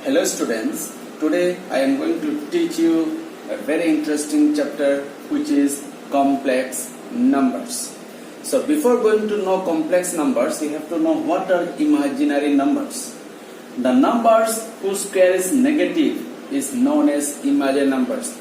Hello students, today I am going to teach you a very interesting chapter which is complex numbers. So before going to know complex numbers, you have to know what are imaginary numbers. The numbers whose square is negative is known as imaginary numbers.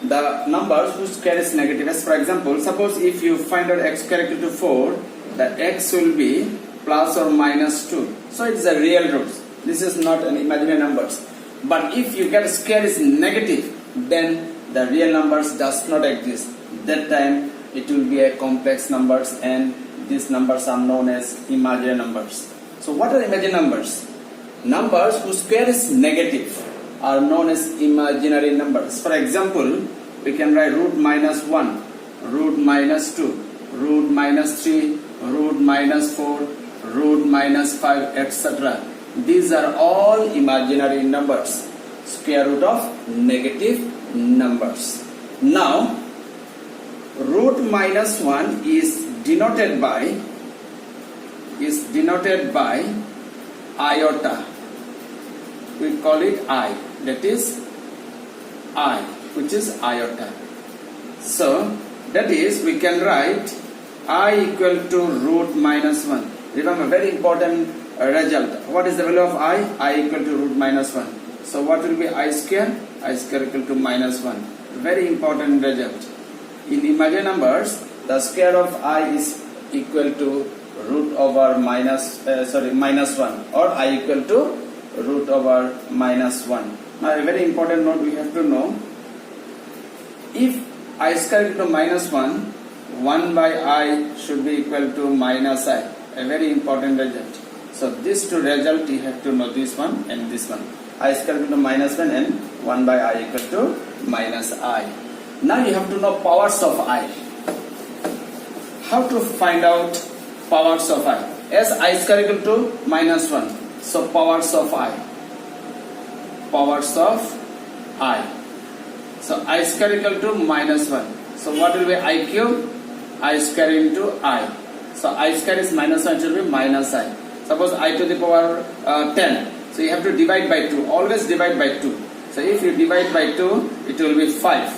The numbers whose square is negative, as for example, suppose if you find out x square equal to 4, the x will be plus or minus 2. So it is a real root. This is not an imaginary numbers. But if you get square is negative, then the real numbers does not exist. That time it will be a complex numbers, and these numbers are known as imaginary numbers. So what are imaginary numbers? Numbers whose square is negative are known as imaginary numbers. For example, we can write root minus 1, root minus 2, root minus 3, root minus 4, root minus 5, etc. These are all imaginary numbers, square root of negative numbers. Now, root minus 1 is denoted by iota. We call it I, that is I, which is iota. So, that is, we can write I equal to root minus 1. Remember, very important result. What is the value of I? I equal to root minus 1. So what will be I square? I square equal to minus 1. Very important result. In imaginary numbers, the square of I is equal to root over minus 1, or I equal to root over minus 1. Now a very important note we have to know. If I square equal to minus 1, 1 by I should be equal to minus I. A very important result. So these two results you have to know, this one and this one. I square equal to minus 1 and 1 by I equal to minus I. Now you have to know powers of I. How to find out powers of I? As I square equal to minus 1. So powers of I. Powers of I. So I square equal to minus 1. So what will be I cube? I square into I. So I square is minus 1, it will be minus I. Suppose I to the power 10. So you have to divide by 2. Always divide by 2. So if you divide by 2, it will be 5.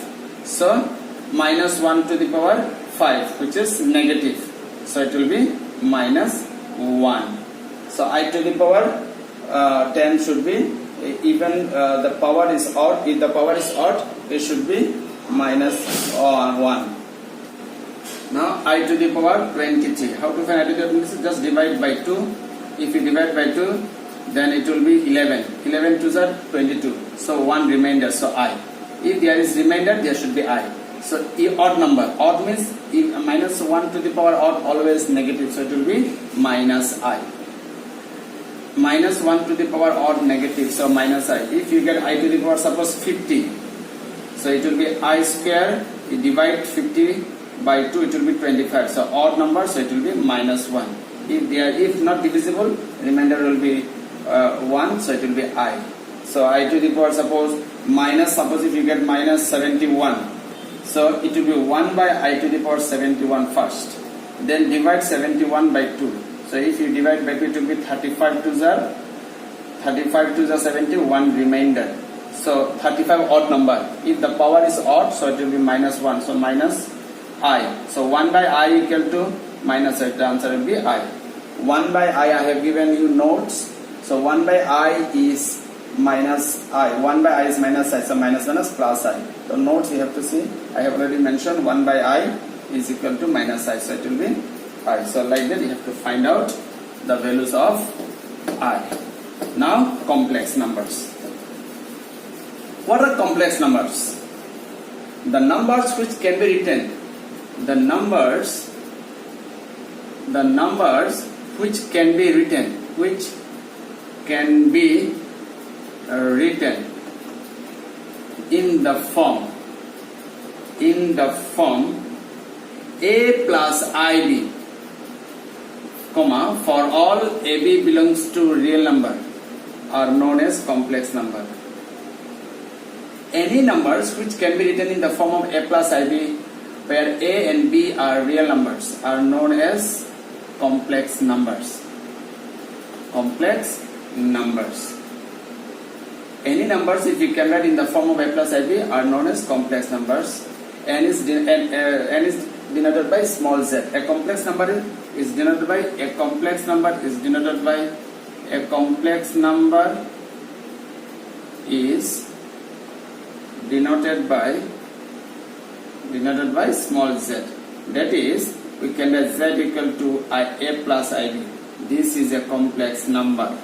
So minus 1 to the power 5, which is negative. So it will be minus 1. So I to the power 10 should be, even the power is odd. If the power is odd, it should be minus 1. Now I to the power 23. How to find I to the power 23? Just divide by 2. If you divide by 2, then it will be 11. 11 to the 22. So 1 remainder, so I. If there is remainder, there should be I. So odd number. Odd means if minus 1 to the power odd, always negative. So it will be minus I. Minus 1 to the power odd, negative. So minus I. If you get I to the power, suppose 50. So it will be I square. You divide 50 by 2, it will be 25. So odd number, so it will be minus 1. If not divisible, remainder will be 1, so it will be I. So I to the power, suppose if you get minus 71, so it will be 1 by I to the power 71 first. Then divide 71 by 2. So if you divide by 2, it will be 35 to the 71 remainder. So 35 odd number. If the power is odd, so it will be minus 1. So minus I. So 1 by I equal to minus I. The answer will be I. 1 by I have given you notes. So 1 by I is minus I. 1 by I is minus I. So minus 1 is plus I. So notes you have to see. I have already mentioned 1 by I is equal to minus I. So it will be I. So like that you have to find out the values of I. Now complex numbers. What are complex numbers? The numbers which can be written. The numbers which can be written in the form a plus ib, comma, for all ab belongs to real number, are known as complex number. Any numbers which can be written in the form of a plus ib, where a and b are real numbers, are known as complex numbers. complex numbers. any numbers if you can write in the form of a plus ib are known as complex numbers. N is denoted by small z. A complex number is denoted by a complex number is denoted by a complex number is denoted by small z. That is, we can write z equal to a plus ib. This is a complex number.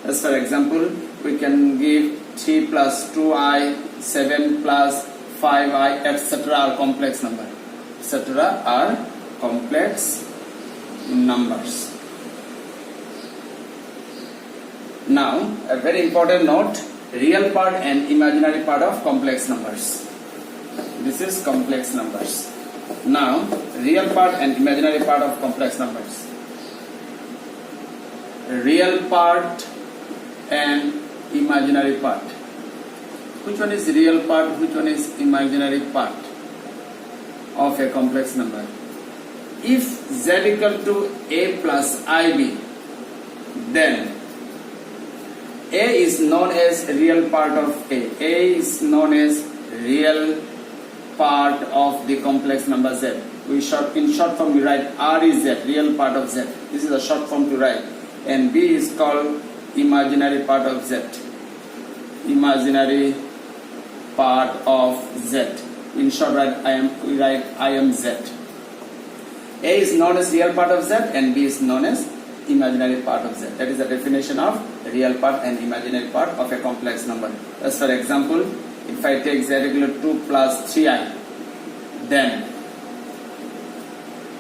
As for example, we can give 3 plus 2i, 7 plus 5i, etc. are complex number. Etc. are complex numbers. Now, a very important note: real part and imaginary part of complex numbers. This is complex numbers. Now, real part and imaginary part of complex numbers. Real part and imaginary part. Which one is real part? Which one is imaginary part of a complex number? If z equal to a plus ib, then a is known as real part of a. A is known as real part of the complex number z. In short form we write r is z, real part of z. This is a short form to write. And b is called imaginary part of z. Imaginary part of z. In short, we write I am z. A is known as real part of z and b is known as imaginary part of z. That is the definition of real part and imaginary part of a complex number. As for example, if I take z equal to 2 plus 3i, then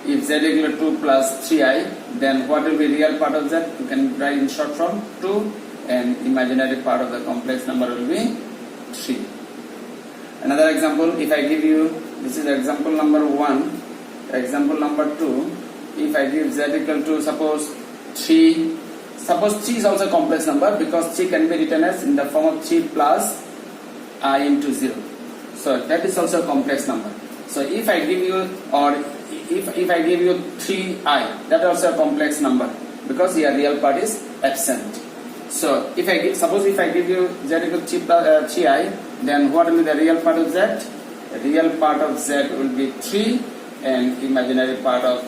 if z equal to 2 plus 3i, then what will be real part of z? You can write in short form 2, and imaginary part of the complex number will be 3. Another example, if I give you, this is example number 1, example number 2, if I give z equal to suppose 3 is also a complex number because 3 can be written as in the form of 3 plus I into 0. So that is also a complex number. So if I give you, or if I give you 3i, that is also a complex number because your real part is absent. So if I give, suppose if I give you z equal to 3i, then what will be the real part of z? The real part of z will be 3, and imaginary part of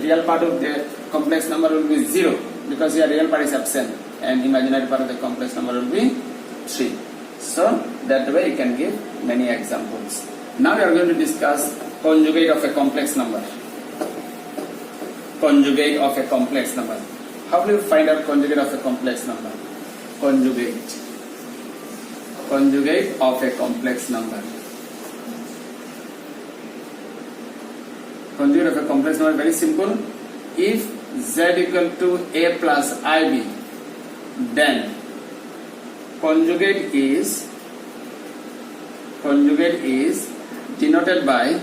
real part of the complex number will be 0 because your real part is absent, and imaginary part of the complex number will be 3. So that way you can give many examples. Now we are going to discuss conjugate of a complex number. Conjugate of a complex number. How do you find out conjugate of a complex number? Conjugate of a complex number. Conjugate of a complex number is very simple. If z equal to a plus ib, then conjugate is denoted by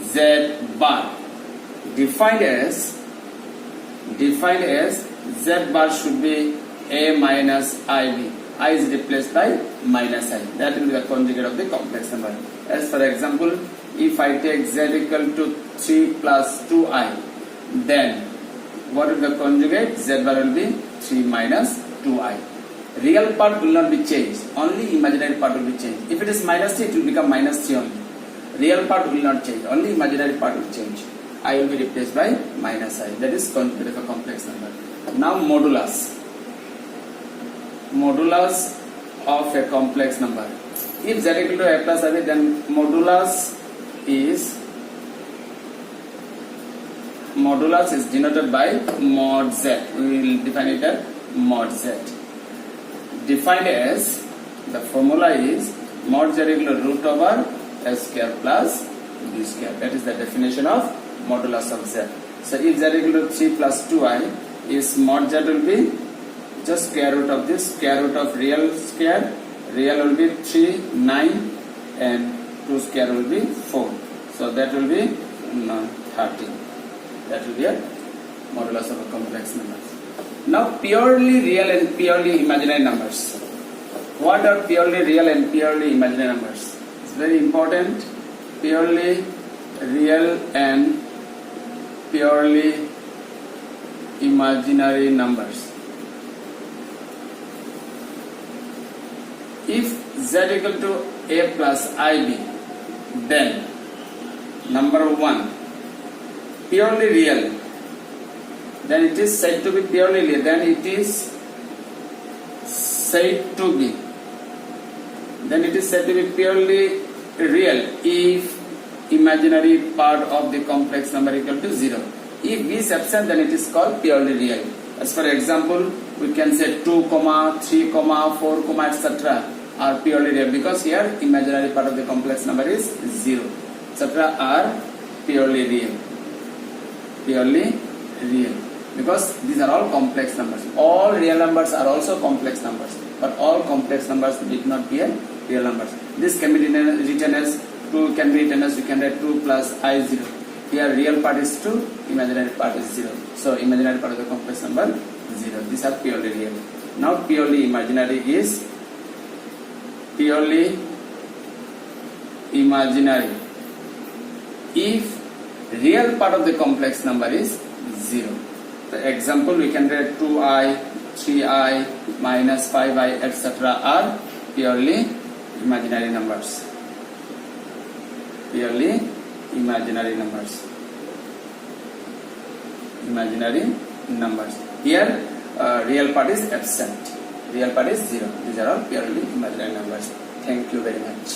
z bar, defined as z bar should be a minus ib. I is replaced by minus I. That will be the conjugate of the complex number. As for example, if I take z equal to 3 plus 2i, then what will be the conjugate? Z bar will be 3 minus 2i. Real part will not be changed, only imaginary part will be changed. If it is minus 3, it will become minus 3 only. Real part will not change, only imaginary part will change. I will be replaced by minus I. That is conjugate of a complex number. Now modulus. Modulus of a complex number. If z equal to a plus ib, then modulus is denoted by mod z. We will define it as mod z. Defined as, the formula is mod z equal to root over s square plus b square. That is the definition of modulus of z. So if z equal to 3 plus 2i, is mod z will be just square root of this, square root of real square. Real will be 3, 9, and 2 square will be 4. So that will be 30. That will be a modulus of a complex number. Now purely real and purely imaginary numbers. What are purely real and purely imaginary numbers? It's very important. Purely real and purely imaginary numbers. if z equal to a plus ib, then number 1 purely real, then it is said to be purely real, then it is said to be purely real if imaginary part of the complex number equal to 0. If b is absent, then it is called purely real. As for example, we can say 2, 3, 4, etc. are purely real because here imaginary part of the complex number is 0, etc. are purely real. Because these are all complex numbers. All real numbers are also complex numbers, but all complex numbers need not be a real numbers. This can be written as 2, can be written as, we can write 2 plus I0. Here real part is 2, imaginary part is 0. So imaginary part of the complex number 0. These are purely real. Now purely imaginary is purely imaginary if real part of the complex number is 0. The example, we can write 2i, 3i, minus 5i, etc. are purely imaginary numbers. Purely imaginary numbers. Here real part is absent. Real part is 0. These are all purely imaginary numbers. Thank you very much.